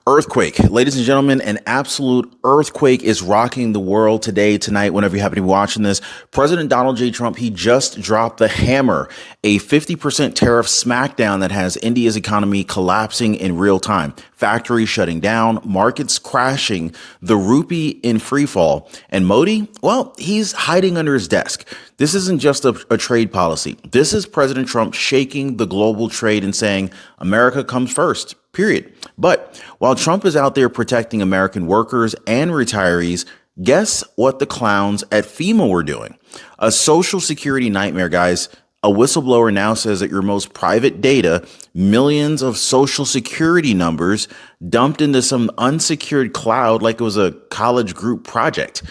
Earthquake, ladies and gentlemen, an absolute earthquake is rocking the world today, tonight, whenever you happen to be watching this. President Donald J. Trump, he just dropped the hammer, a 50% tariff smackdown that has India's economy collapsing in real time. Factories shutting down, markets crashing, the rupee in free fall. And Modi, well, he's hiding under his desk. This isn't just a trade policy. This is President Trump shaking the global trade and saying, America comes first. Period. But while Trump is out there protecting American workers and retirees, guess what the clowns at FEMA were doing? A Social Security nightmare, guys. A whistleblower now says that your most private data, millions of Social Security numbers dumped into some unsecured cloud like it was a college group project.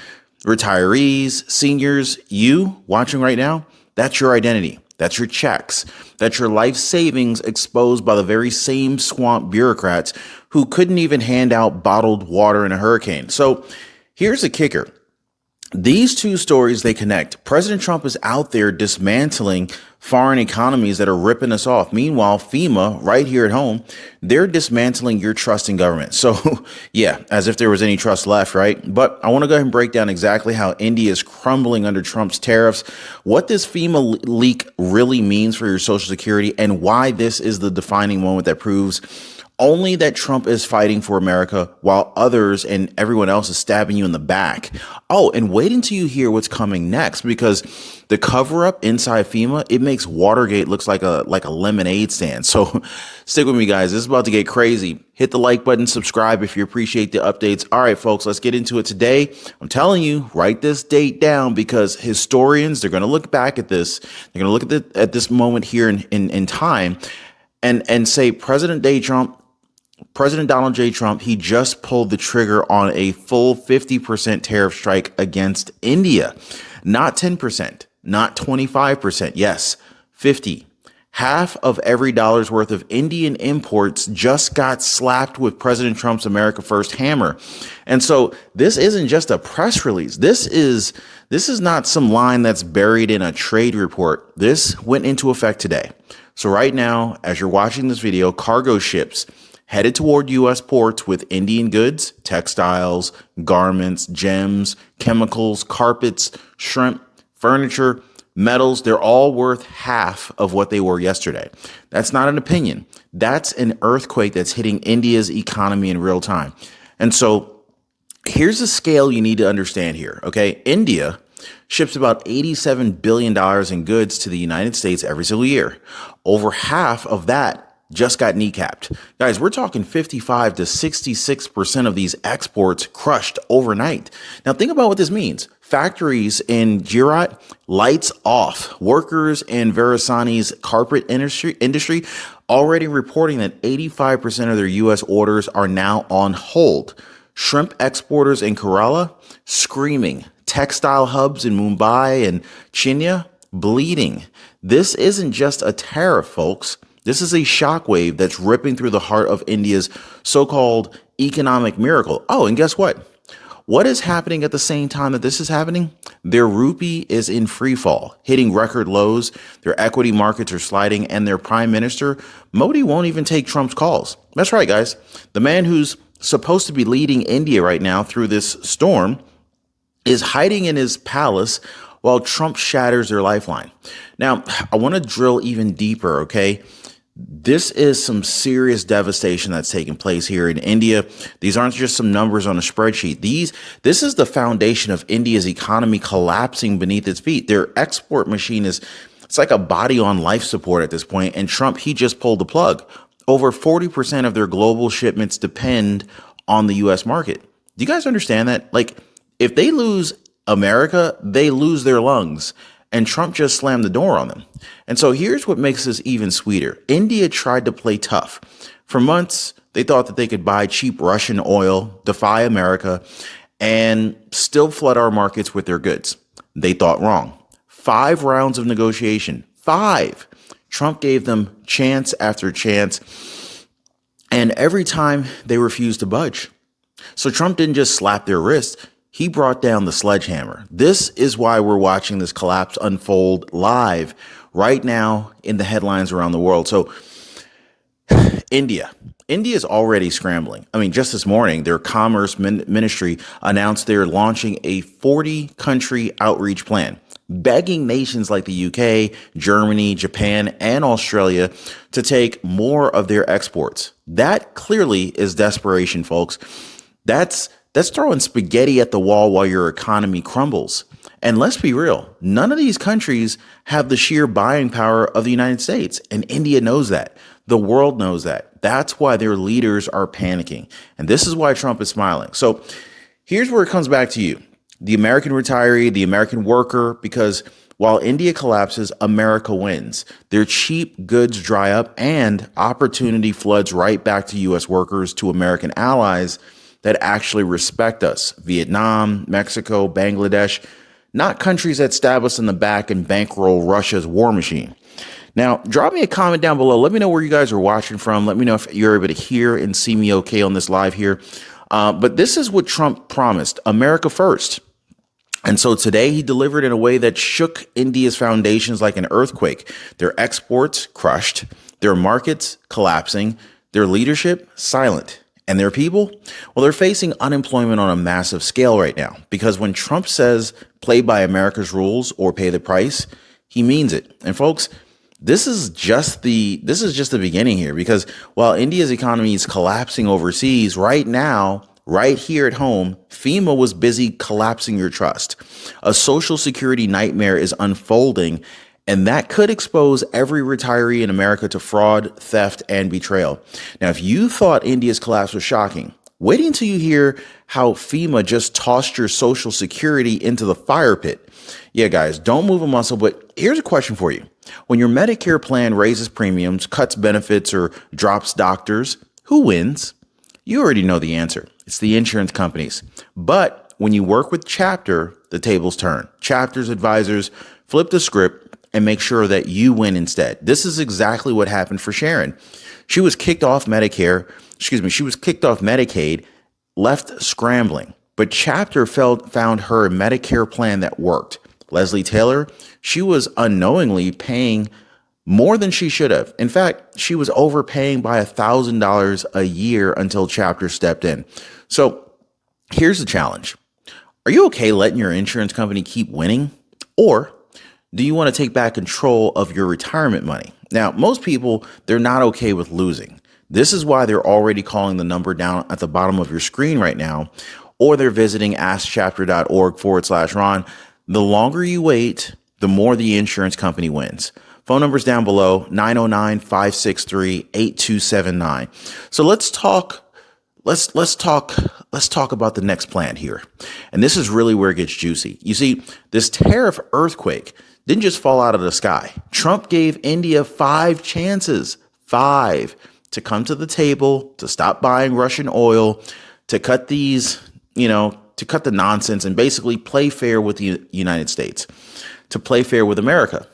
Retirees, seniors, you watching right now, that's your identity. That's your checks. That's your life savings exposed by the very same swamp bureaucrats who couldn't even hand out bottled water in a hurricane. So here's the kicker. These two stories, they connect. President Trump is out there dismantling foreign economies that are ripping us off. Meanwhile, FEMA, right here at home, they're dismantling your trust in government. So yeah, as if there was any trust left, right? But I want to go ahead and break down exactly how India is crumbling under Trump's tariffs, what this FEMA leak really means for your Social Security, and why this is the defining moment that proves only that Trump is fighting for America while others and everyone else is stabbing you in the back. Oh, and wait until you hear what's coming next, because the cover up inside FEMA, it makes Watergate looks like a lemonade stand. So stick with me, guys. This is about to get crazy. Hit the like button, subscribe if you appreciate the updates. All right, folks, let's get into it today. I'm telling you, write this date down, because historians, they're going to look back at this. They're going to look at this moment here in time and say President Donald J. Trump, he just pulled the trigger on a full 50% tariff strike against India. Not 10%, not 25%. Yes, 50. Half of every dollar's worth of Indian imports just got slapped with President Trump's America First hammer. And so this isn't just a press release. This is not some line that's buried in a trade report. This went into effect today. So right now, as you're watching this video, cargo ships headed toward U.S. ports with Indian goods, textiles, garments, gems, chemicals, carpets, shrimp, furniture, metals. They're all worth half of what they were yesterday. That's not an opinion. That's an earthquake that's hitting India's economy in real time. And so here's the scale you need to understand here. Okay. India ships about $87 billion in goods to the United States every single year. Over half of that just got kneecapped. Guys, we're talking 55 to 66% of these exports crushed overnight. Now, think about what this means. Factories in Gujarat, lights off. Workers in Verisani's carpet industry already reporting that 85% of their U.S. orders are now on hold. Shrimp exporters in Kerala screaming. Textile hubs in Mumbai and Chennai bleeding. This isn't just a tariff, folks. This is a shockwave that's ripping through the heart of India's so-called economic miracle. Oh, and guess what? What is happening at the same time that this is happening? Their rupee is in free fall, hitting record lows. Their equity markets are sliding, and their prime minister, Modi, won't even take Trump's calls. That's right, guys. The man who's supposed to be leading India right now through this storm is hiding in his palace while Trump shatters their lifeline. Now, I want to drill even deeper, okay? This is some serious devastation that's taking place here in India. These aren't just some numbers on a spreadsheet. This is the foundation of India's economy collapsing beneath its feet. Their export machine it's like a body on life support at this point. And Trump, he just pulled the plug. Over 40% of their global shipments depend on the U.S. market. Do you guys understand that? Like, if they lose America, they lose their lungs. And Trump just slammed the door on them. And so here's what makes this even sweeter. India tried to play tough. For months, they thought that they could buy cheap Russian oil, defy America, and still flood our markets with their goods. They thought wrong. 5 rounds of negotiation. 5. Trump gave them chance after chance. And every time they refused to budge. So Trump didn't just slap their wrist. He brought down the sledgehammer. This is why we're watching this collapse unfold live right now in the headlines around the world. So India, India is already scrambling. I mean, just this morning, their commerce ministry announced they're launching a 40-country outreach plan, begging nations like the UK, Germany, Japan, and Australia to take more of their exports. That clearly is desperation, folks. That's throwing spaghetti at the wall while your economy crumbles. And let's be real, none of these countries have the sheer buying power of the United States. And India knows that. The world knows that. That's why their leaders are panicking. And this is why Trump is smiling. So here's where it comes back to you, the American retiree, the American worker, because while India collapses, America wins. Their cheap goods dry up and opportunity floods right back to U.S. workers, to American allies that actually respect us. Vietnam, Mexico, Bangladesh, not countries that stab us in the back and bankroll Russia's war machine. Now, drop me a comment down below. Let me know where you guys are watching from. Let me know if you're able to hear and see me okay on this live here. But this is what Trump promised, America first. And so today he delivered in a way that shook India's foundations like an earthquake. Their exports crushed, their markets collapsing, their leadership silent. And their people, well, they're facing unemployment on a massive scale right now, because when Trump says play by America's rules or pay the price, he means it. And folks, this is just the beginning here, because while India's economy is collapsing overseas right now, right here at home, FEMA was busy collapsing your trust. A Social Security nightmare is unfolding, and that could expose every retiree in America to fraud, theft, and betrayal. Now, if you thought India's collapse was shocking, wait until you hear how FEMA just tossed your Social Security into the fire pit. Yeah, guys, don't move a muscle, but here's a question for you. When your Medicare plan raises premiums, cuts benefits, or drops doctors, who wins? You already know the answer. It's the insurance companies. But when you work with Chapter, the tables turn. Chapter's advisors flip the script and make sure that you win instead. This is exactly what happened for Sharon. She was kicked off she was kicked off Medicaid, left scrambling, but Chapter found her a Medicare plan that worked. Leslie Taylor, she was unknowingly paying more than she should have. In fact, she was overpaying by $1,000 a year until Chapter stepped in. So here's the challenge. Are you okay letting your insurance company keep winning? Or do you want to take back control of your retirement money? Now, most people, they're not okay with losing. This is why they're already calling the number down at the bottom of your screen right now, or they're visiting askchapter.org/Ron. The longer you wait, the more the insurance company wins. Phone number's down below, 909-563-8279. So let's talk about the next plan here. And this is really where it gets juicy. You see, this tariff earthquake didn't just fall out of the sky. Trump gave India 5 chances, 5, to come to the table, to stop buying Russian oil, to cut to cut the nonsense and basically play fair with the United States, to play fair with America.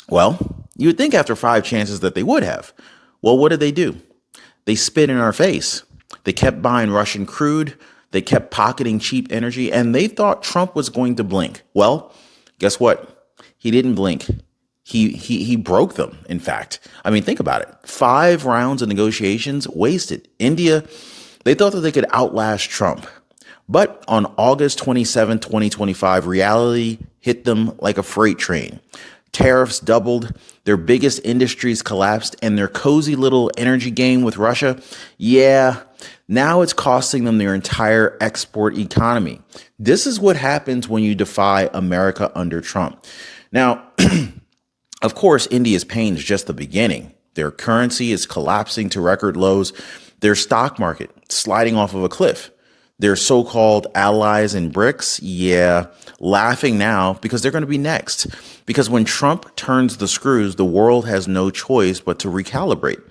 Well, you would think after 5 chances that they would have. Well, what did they do? They spit in our face. They kept buying Russian crude. They kept pocketing cheap energy, and they thought Trump was going to blink. Well, guess what? He didn't blink. He broke them, in fact. I mean, think about it. 5 rounds of negotiations wasted. India, they thought that they could outlast Trump. But on August 27, 2025, reality hit them like a freight train. Tariffs doubled, their biggest industries collapsed, and their cozy little energy game with Russia, now it's costing them their entire export economy. This is what happens when you defy America under Trump. Now, of course, India's pain is just the beginning. Their currency is collapsing to record lows. Their stock market sliding off of a cliff. Their so-called allies in BRICS, laughing now because they're going to be next. Because when Trump turns the screws, the world has no choice but to recalibrate.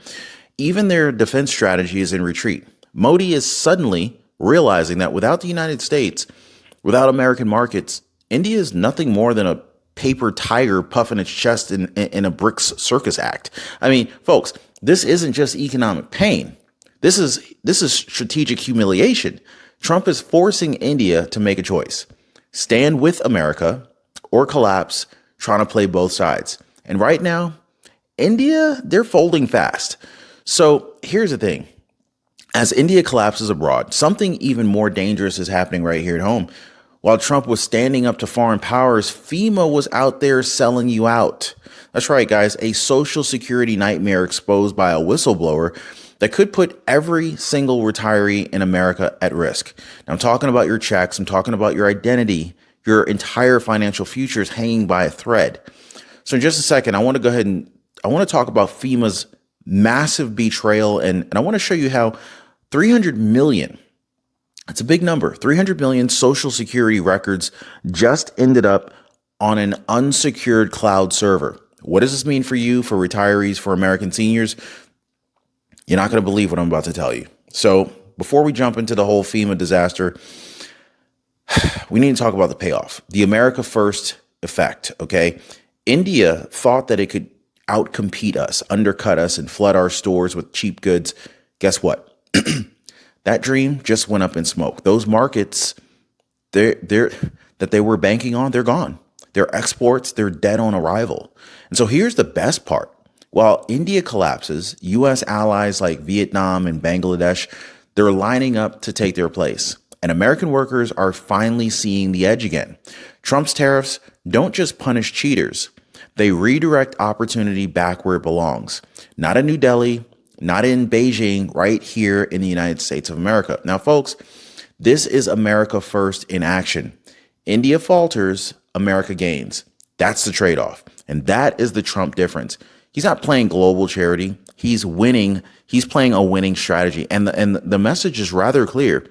Even their defense strategy is in retreat. Modi is suddenly realizing that without the United States, without American markets, India is nothing more than a paper tiger puffing its chest in a BRICS circus act. I mean, folks, this isn't just economic pain. This is strategic humiliation. Trump is forcing India to make a choice. Stand with America or collapse, trying to play both sides. And right now, India, they're folding fast. So here's the thing. As India collapses abroad, something even more dangerous is happening right here at home. While Trump was standing up to foreign powers, FEMA was out there selling you out. That's right, guys. A social security nightmare exposed by a whistleblower that could put every single retiree in America at risk. Now, I'm talking about your checks. I'm talking about your identity. Your entire financial future is hanging by a thread. So in just a second, I want to go ahead and I want to talk about FEMA's massive betrayal. And I want to show you how 300 million, it's a big number, 300 million social security records just ended up on an unsecured cloud server. What does this mean for you, for retirees, for American seniors? You're not going to believe what I'm about to tell you. So before we jump into the whole FEMA disaster, we need to talk about the payoff, the America First effect. Okay. India thought that it could outcompete us, undercut us, and flood our stores with cheap goods. Guess what? That dream just went up in smoke. Those markets that they were banking on, they're gone. Their exports, they're dead on arrival. And so here's the best part. While India collapses, U.S. allies like Vietnam and Bangladesh, they're lining up to take their place. And American workers are finally seeing the edge again. Trump's tariffs don't just punish cheaters. They redirect opportunity back where it belongs. Not in New Delhi, not in Beijing, right here in the United States of America. Now, folks, this is America First in action. India falters, America gains. That's the trade-off. And that is the Trump difference. He's not playing global charity. He's winning. He's playing a winning strategy. And the message is rather clear.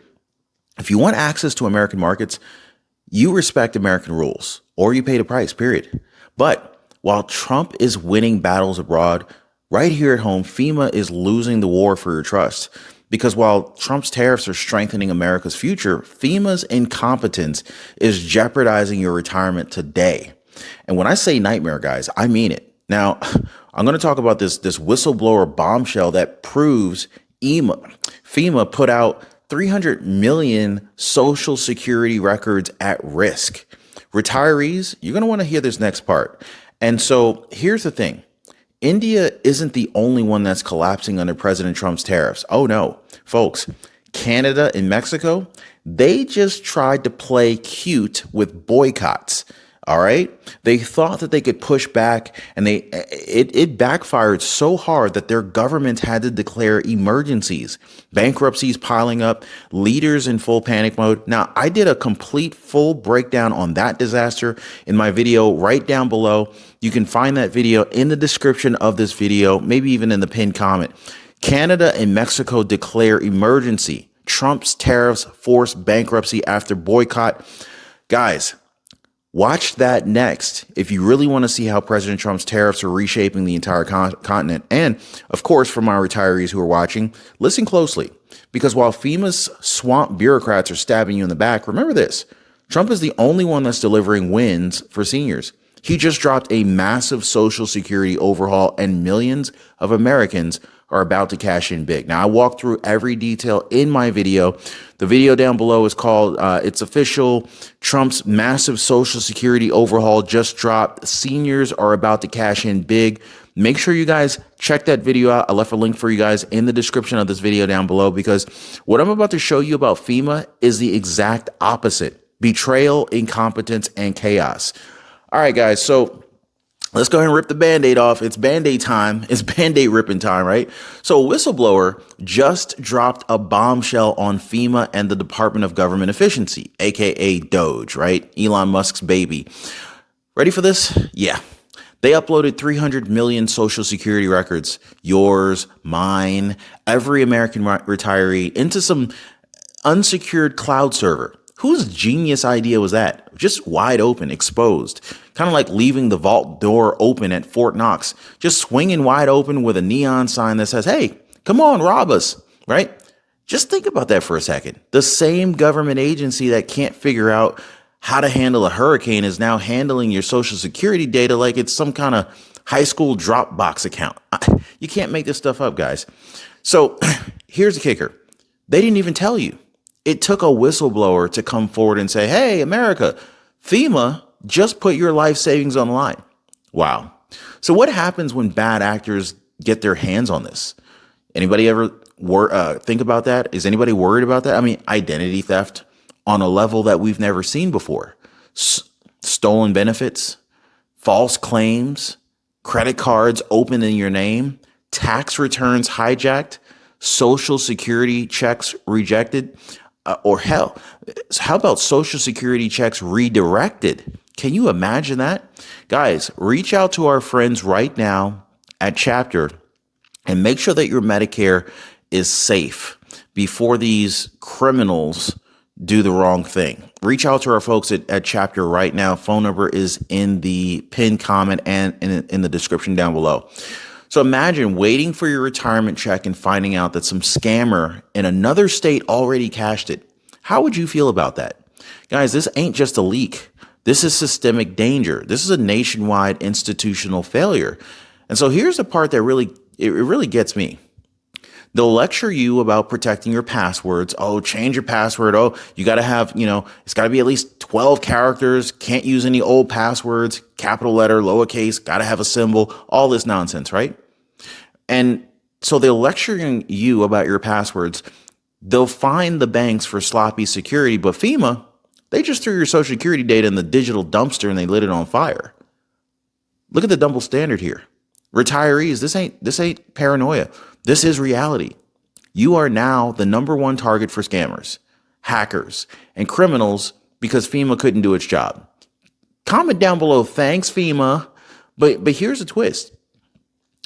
If you want access to American markets, you respect American rules or you pay the price, period. But while Trump is winning battles abroad, right here at home, FEMA is losing the war for your trust. Because while Trump's tariffs are strengthening America's future, FEMA's incompetence is jeopardizing your retirement today. And when I say nightmare, guys, I mean it. Now, I'm going to talk about this whistleblower bombshell that proves FEMA put out 300 million social security records at risk. Retirees, you're going to want to hear this next part. And so here's the thing. India isn't the only one that's collapsing under President Trump's tariffs. Oh, no, folks. Canada and Mexico, they just tried to play cute with boycotts. All right. They thought that they could push back, and it backfired so hard that their government had to declare emergencies, bankruptcies piling up, leaders in full panic mode. Now, I did a complete full breakdown on that disaster in my video right down below. You can find that video in the description of this video, maybe even in the pinned comment. Canada and Mexico declare emergency. Trump's tariffs force bankruptcy after boycott. Guys, watch that next if you really want to see how President Trump's tariffs are reshaping the entire continent. And of course, for my retirees who are watching, listen closely, because while FEMA's swamp bureaucrats are stabbing you in the back, remember this: Trump is the only one that's delivering wins for seniors. He just dropped a massive Social Security overhaul, and millions of Americans are about to cash in big. Now, I walked through every detail in my video. The video down below is called It's Official. Trump's massive Social Security overhaul just dropped. Seniors are about to cash in big. Make sure you guys check that video out. I left a link for you guys in the description of this video down below, because what I'm about to show you about FEMA is the exact opposite: betrayal, incompetence, and chaos. All right, guys. So let's go ahead and rip the Band-Aid off. It's Band-Aid time. It's Band-Aid ripping time, right? So a whistleblower just dropped a bombshell on FEMA and the Department of Government Efficiency, aka Doge, right? Elon Musk's baby. Ready for this? Yeah. They uploaded 300 million Social Security records, yours, mine, every American retiree, into some unsecured cloud server. Whose genius idea was that? Just wide open, exposed, kind of like leaving the vault door open at Fort Knox, just swinging wide open with a neon sign that says, "Hey, come on, rob us," right? Just think about that for a second. The same government agency that can't figure out how to handle a hurricane is now handling your Social Security data like it's some kind of high school Dropbox account. You can't make this stuff up, guys. So here's the kicker. They didn't even tell you. It took a whistleblower to come forward and say, "Hey, America, FEMA just put your life savings on the line." Wow. So what happens when bad actors get their hands on this? Anybody ever think about that? Is anybody worried about that? I mean, identity theft on a level that we've never seen before. Stolen benefits, false claims, credit cards opened in your name, tax returns hijacked, social security checks rejected, or hell, how about social security checks redirected? Can you imagine that? Guys, reach out to our friends right now at Chapter and make sure that your Medicare is safe before these criminals do the wrong thing. Reach out to our folks at Chapter right now. Phone number is in the pinned comment and in the description down below. So imagine waiting for your retirement check and finding out that some scammer in another state already cashed it. How would you feel about that? Guys, this ain't just a leak. This is systemic danger. This is a nationwide institutional failure. And so here's the part that really gets me. They'll lecture you about protecting your passwords. Oh, change your password. Oh, you got to have, it's got to be at least 12 characters. Can't use any old passwords, capital letter, lowercase, got to have a symbol, all this nonsense, right? And so they're lecturing you about your passwords. They'll fine the banks for sloppy security, but FEMA, they just threw your social security data in the digital dumpster and they lit it on fire. Look at the double standard here. Retirees, this ain't paranoia. This is reality. You are now the #1 target for scammers, hackers, and criminals because FEMA couldn't do its job. Comment down below, thanks FEMA. But here's a twist.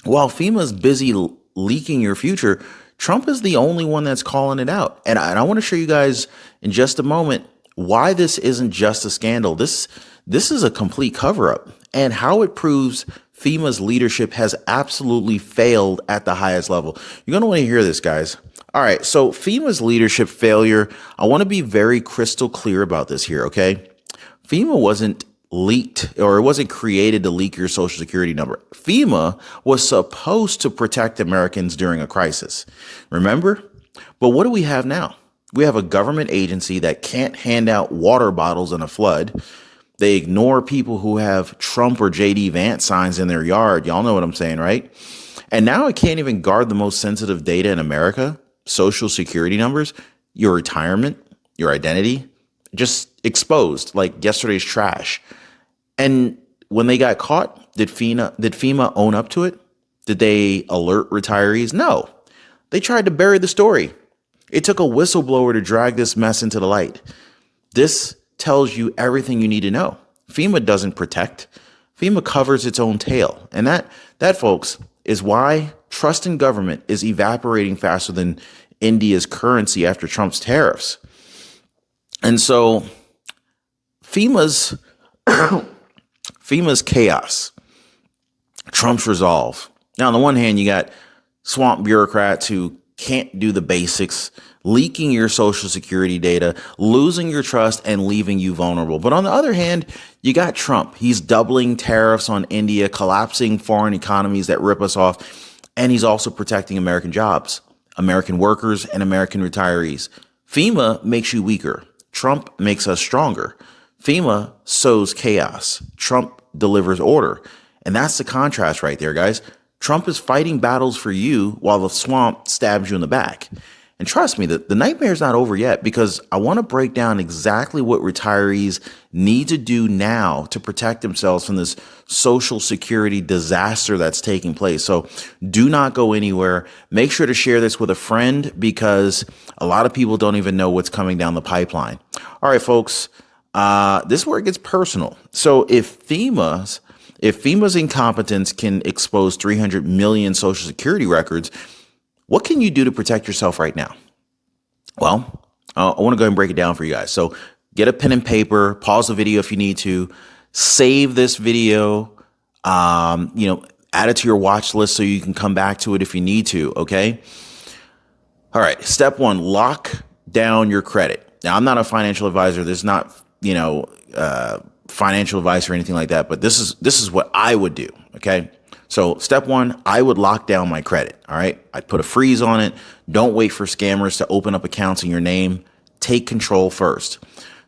While FEMA's busy leaking your future, Trump is the only one that's calling it out. And I want to show you guys in just a moment why this isn't just a scandal. This is a complete cover-up, and how it proves FEMA's leadership has absolutely failed at the highest level. You're going to want to hear this, guys. All right, so FEMA's leadership failure, I want to be very crystal clear about this here, okay? FEMA wasn't leaked, or it wasn't created to leak your social security number. FEMA was supposed to protect Americans during a crisis. Remember? But what do we have now? We have a government agency that can't hand out water bottles in a flood. They ignore people who have Trump or JD Vance signs in their yard. Y'all know what I'm saying, right? And now it can't even guard the most sensitive data in America, social security numbers, your retirement, your identity, just exposed like yesterday's trash. And when they got caught, did FEMA own up to it? Did they alert retirees? No. They tried to bury the story. It took a whistleblower to drag this mess into the light. This tells you everything you need to know. FEMA doesn't protect. FEMA covers its own tail. And that, folks, is why trust in government is evaporating faster than India's currency after Trump's tariffs. And so FEMA's chaos, Trump's resolve. Now, on the one hand, you got swamp bureaucrats who can't do the basics, leaking your social security data, losing your trust, and leaving you vulnerable. But on the other hand, you got Trump. He's doubling tariffs on India, collapsing foreign economies that rip us off, and he's also protecting American jobs, American workers, and American retirees. FEMA makes you weaker. Trump makes us stronger. FEMA sows chaos. Trump delivers order. And that's the contrast right there, guys. Trump is fighting battles for you while the swamp stabs you in the back. And trust me, the nightmare's not over yet, because I want to break down exactly what retirees need to do now to protect themselves from this social security disaster that's taking place. So do not go anywhere. Make sure to share this with a friend, because a lot of people don't even know what's coming down the pipeline. All right, folks, this is where it gets personal. So if FEMA's incompetence can expose 300 million social security records, what can you do to protect yourself right now? Well, I want to go ahead and break it down for you guys. So get a pen and paper, pause the video if you need to, save this video, add it to your watch list so you can come back to it if you need to. Okay. All right. Step 1, lock down your credit. Now, I'm not a financial advisor. This is not, financial advice or anything like that, but this is what I would do. Okay. So step 1, I would lock down my credit. All right. I'd put a freeze on it. Don't wait for scammers to open up accounts in your name. Take control first.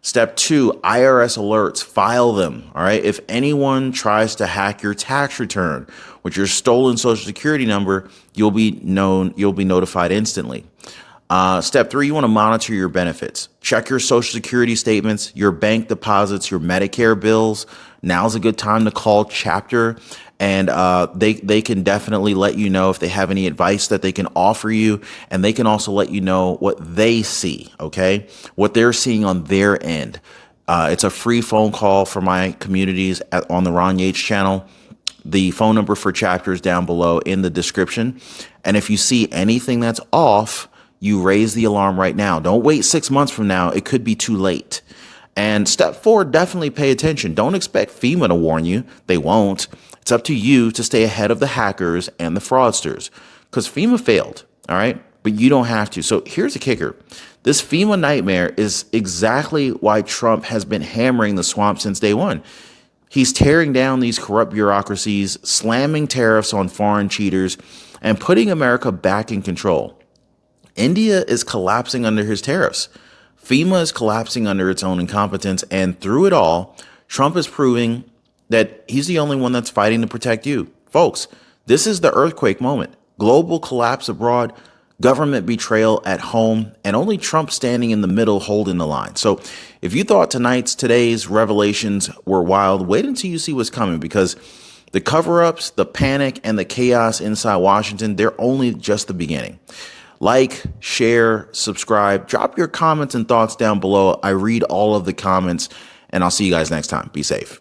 Step 2, IRS alerts, file them. All right. If anyone tries to hack your tax return with your stolen social security number, you'll be notified instantly. Step 3, you want to monitor your benefits. Check your social security statements, your bank deposits, your Medicare bills. Now's a good time to call Chapter, and they can definitely let you know if they have any advice that they can offer you, and they can also let you know what they see, okay? What they're seeing on their end. It's a free phone call for my communities on the Ron Yates channel. The phone number for Chapter is down below in the description. And if you see anything that's off, you raise the alarm right now. Don't wait 6 months from now. It could be too late. And step 4, definitely pay attention. Don't expect FEMA to warn you. They won't. It's up to you to stay ahead of the hackers and the fraudsters, because FEMA failed. All right. But you don't have to. So here's the kicker. This FEMA nightmare is exactly why Trump has been hammering the swamp since day one. He's tearing down these corrupt bureaucracies, slamming tariffs on foreign cheaters, and putting America back in control. India is collapsing under his tariffs. FEMA is collapsing under its own incompetence. And through it all, Trump is proving that he's the only one that's fighting to protect you. Folks, this is the earthquake moment. Global collapse abroad, government betrayal at home, and only Trump standing in the middle holding the line. So if you thought today's revelations were wild, wait until you see what's coming, because the cover-ups, the panic, and the chaos inside Washington, they're only just the beginning. Like, share, subscribe, drop your comments and thoughts down below. I read all of the comments, and I'll see you guys next time. Be safe.